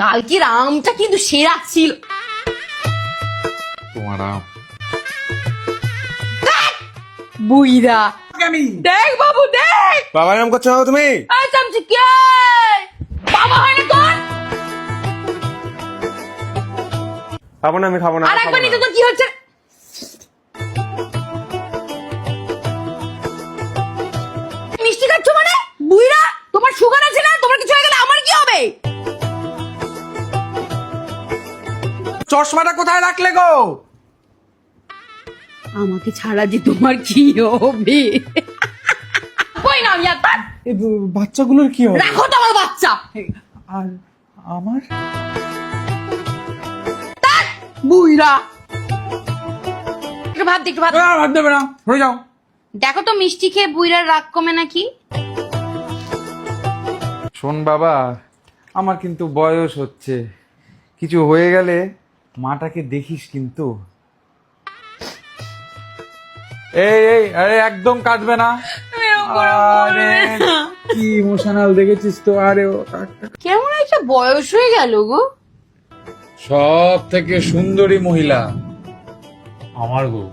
কালকের আমটা কিন্তু সেরা ছিল। তোমার আম বুইরা দেখ বাবু দেখ। বাবা নাম করছো না তুমি? এই চামচি কে বাবা হয় না তোর? খাবো না, আমি খাবো না। আর একবার নিতে তোর কি হচ্ছে? মিষ্টি খাচ্ছ মানে? বুইরা তোমার সুগার আছে না? তোমার কিছু হয়ে গেলে আমার কি হবে? চশমাটা কোথায় রাখলে গো? আমাকে ছাড়া যে তোমার কি হবে? কই না আমি আর বাচ্চাগুলোর কি হবে? রাখো তো আমার বাচ্চা। আর আমার বুইরা একটু ভাত দে, একটু ভাত। ভাত দেবে না, হয়ে যাও। দেখো তো মিষ্টি খেয়ে বুইরার রাগ কমে নাকি। শোন বাবা, আমার কিন্তু বয়স হচ্ছে, কিছু হয়ে গেলে মাটাকে দেখিস কিন্তু। এই এই আরে একদম কাঁদবে না। আরে কি ইমোশনাল দেখেছিস তো। আরে ও কেমন একটা বয়স হয়ে গেল গো। সব থেকে সুন্দরী মহিলা আমার গো।